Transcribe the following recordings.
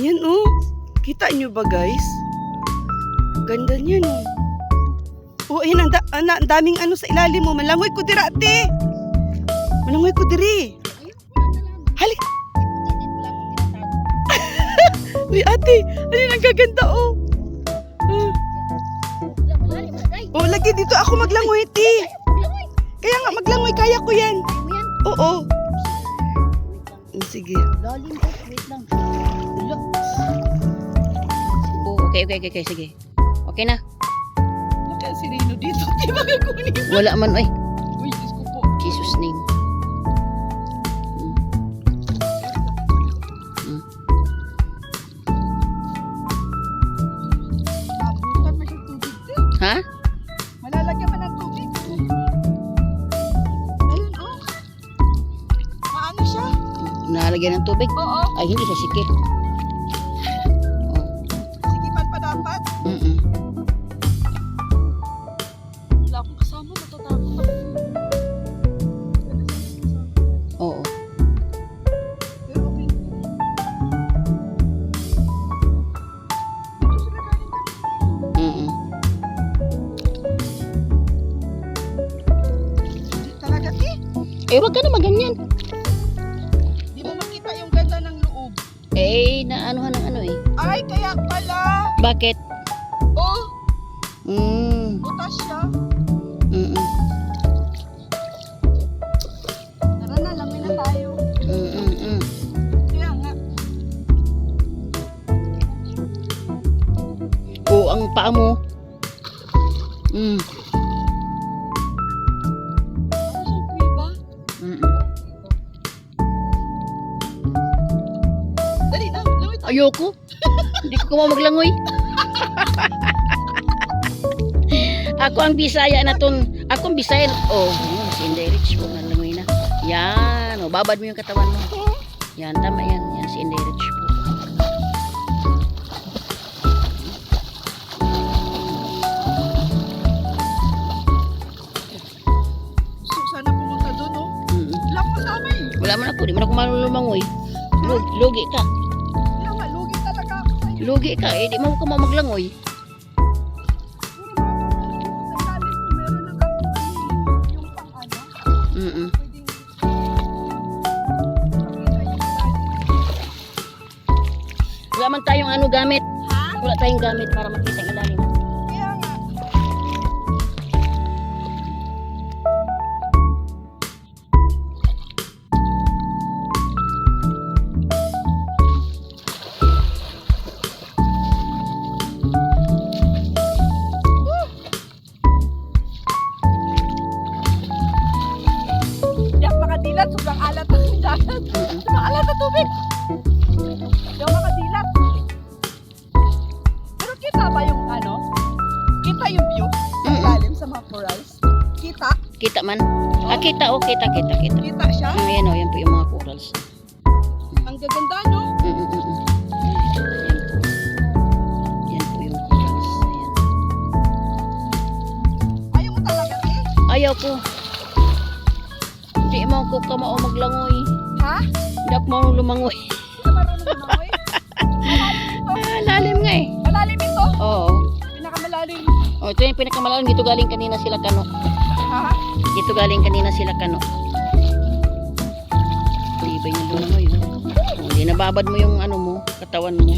Ayan oh. Kita nyo ba guys? Ganda niyan oh. Oh, ayan ang daming ano sa ilalim mo. Malangoy ko dira ate. Malangoy ko diri. Halik. Uy ate, ayun ang gaganda oh. Oh, lagi dito ako maglangoy ti. Kaya nga maglangoy, kaya ko yan. Oo. Sige. Lalim po, wait lang. Okay, sige. Okay na. Maka si Rino dito. Di ba kukunin? Wala man, oy. Uy, Diyos ko po. Jesus name. Nabutan mo siyang tubig din. Ha? Malalagyan mo ng tubig. Ayun oh. Maano siya? Nalagyan ng tubig? Oo. Ay, hindi siya sikip. Sigipan pa dapat. Wala akong kasama. Natatakot ako. Oo. Pero okay. Dito sila galing kami. Hindi talaga ti. Eh, wag ka na maganyan. Di mo makita yung ganda ng loob. Eh, naanuhan ng ano eh. Ay, kaya pala. Bakit? Oh, Mm. butas siya. Mm. Tara na, langoy na tayo. Mm. Kaya nga. Oo, ang paa mo. Ano siyang kuiba? Dali na, langoy tayo. Ayoko. Hindi ko kumaw maglangoy. Ako ang Bisaya na ton. Ako ang Bisaya. Oh, si Inday Rich po nga langoy na. Yan, oh, babad mo yung katawan mo. Yan, tama yan. Yan si Inday Rich po. So, sana pumunta doon, oh. Wala akong kasama eh. Wala man ako, di man ako malumangoy. Lugi ka. Kaya nga, lugi talaga ako sa'yo. Lugi ka, eh, di mo ko maglangoy. Sa lalim ko, meron na kami yung pang-ano. Mm. Pwedeng makita yung lalim. Wala man tayong ano gamit. Ha? Wala tayong gamit para makita ang ilalim. Kaya nga. Di ako makadilat, sobrang alat ang dagat. Sobrang alat ang tubig. Di ako makadilat. Pero kita ba yung ano? Kita yung view sa ilalim sa mga corals? Kita? Kita man. Ah, kita, oh, kita. Kita siya? Ayan, oh, yan po yung mga corals. Ang gaganda, no? Yan po. Yan po yung corals. Ayan. Ayaw mo talaga, eh? Ayaw ko. Hindi mo ko kamao maglangoy. Ha? Hindi ako marunong lumangoy. Hindi ka marunong lumangoy? Malalim ito. Ah, lalim nga eh. Malalim ito? Oo. Pinakamalalim. Oh, ito yung pinakamalalim. Dito galing kanina sila kano. Ha? Dito galing kanina sila kano. Hindi ba yung lumangoy? Oh, hindi nababad mo yung ano mo, katawan mo.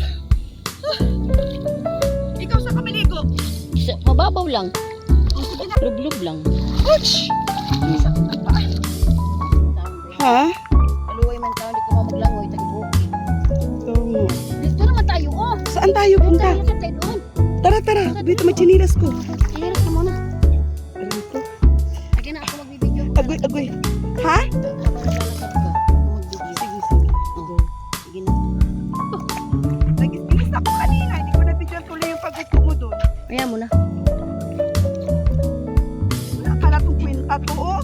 Ikaw sa kamiligo. Mababaw lang. Sige na. Lub-lub lang. Ouch! Sakit ang paa. Ha? Aluway man tayo, hindi ko maglangoy, tagibuki. Oo. Dito naman tayo, oh. Saan tayo punta? Lakad tayo doon. Tara, tara. Dito may chinilas ko. Ihiras ka muna. Alam ko. Lagi na ako magbibideo. Agoy, agoy. Ha? Sige, sige. Go. Sige na. Nag-inis ako kanina. Hindi ko nabigyan tuloy yung pagod mo doon. Kaya mo na. Wala pala itong kwenta to, oh.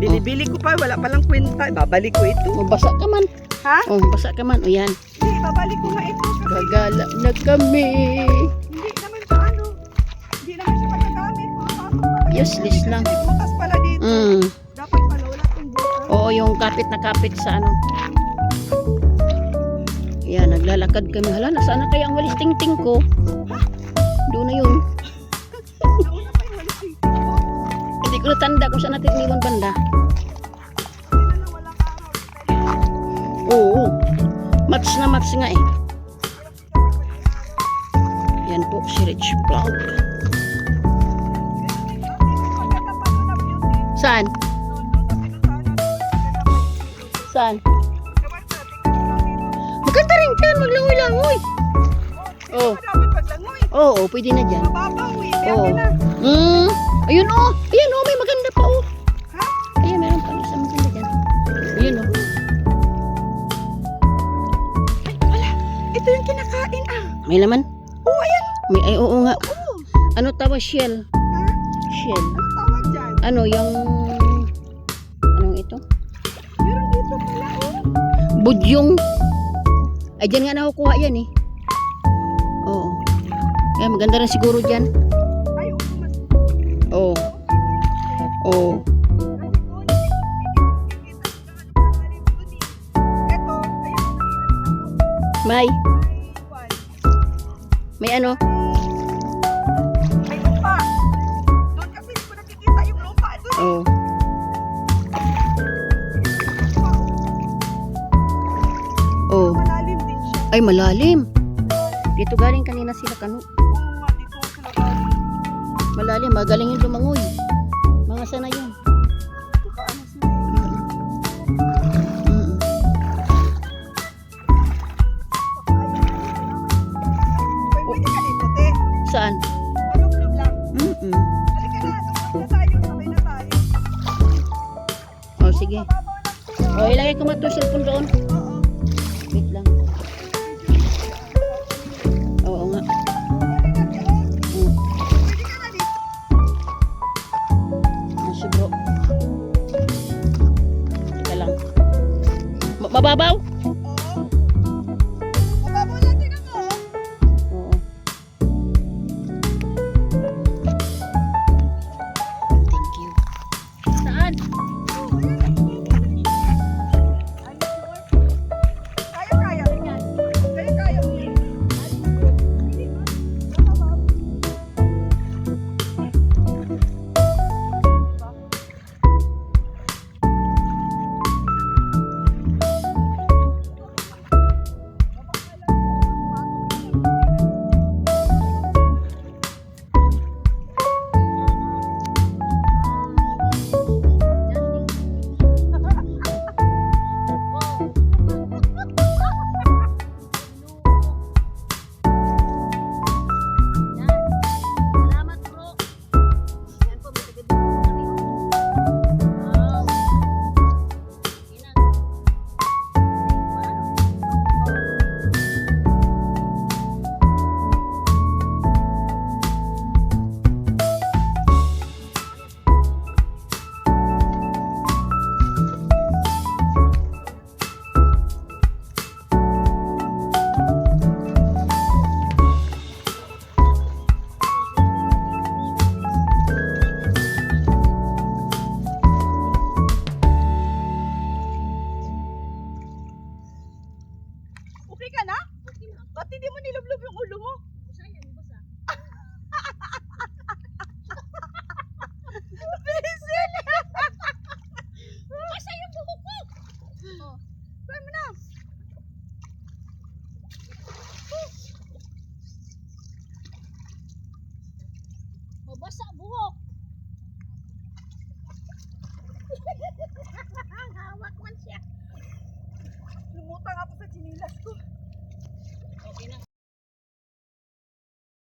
Binibili ko pa. Wala palang kwenta. Babalik ko ito. Oh, basa ka man. Ha? Oh, basa ka man. O yan. Hindi, babalik ko na ito. Kasi Gagala na kami. hindi naman sa ano. Hindi naman siya magagamit. Makapasok pa. Useless lang. Kasi butas pala dito. Mm. Dapat pala wala itong butas. Oo, yung kapit na kapit sa ano. Yan, Lakad kami. Hala, nasaan na kaya ang walis ting-ting ko? Doon na yun. Nauna pa yung walis dito. Hindi ko natanda kung saan natin iniwan banda. Hindi na wala ka araw. Oo. Match na match nga eh. Yan po si Rich Vlog. Saan? Saan? Maganda rin dyan. Maglangoy-langoy. Oh. Dapat paglangoy. Oo, pwede na dyan. Mababaw eh. Oo. Kaya na. Ayun oh. Ayan oh, may maganda pa oh. Ha? Ayan, meron pang isang maganda dyan. Ayun oh. Ay, wala. Ito yung kinakain ah. May laman? Oo, ayan. May, ay, oo nga. Oo. Ano tawag? Shell. Ha? Shell. Ano tawag dyan? Ano yung... Anong ito? Meron dito pala oh. Budyong. Ay, dyan nga nakukuha yan eh. Oo. Kaya maganda rin siguro dyan. Ay, oo. Mas Oo. Oo. Ito, ayun. May. May May ano? May lupa. Doon kasi hindi ko nakikita yung lupa. Doon. Oo. Oo. Malalim din siya. Ay, malalim. Dito galing kanina sila kano. Oo nga, dito sila galing. Malalim. Magaling yung lumangoy. Mga sana yun. Paano sila? Mm. Pwede ka dito, te. Saan? Malublob lang. Mm-mm. Halika na, tumakbo tayo, sabay na tayo. Oh, sige. Mababaw lang siya. Oh, ilagay ko mato cellphone doon. Oo. Wait lang. Oo nga. Mm. Pwede ka na dito. Nasi bro. Teka lang. Mababaw? Oo. Mababaw lang, tingnan mo. Oo. Thank you. Saan? Oo, ayan. Ano, sure? Kaya. Kaya. Salamat bro. Yan po, may taga-dito kami. Wow. Inang. Okay ka na? Ba't hindi mo nilublob yung ulo mo? Bisil! Basa yung buhok ko! Oh. Saan mo na? Mabasa buhok. Lumutang ako sa chinilas ko.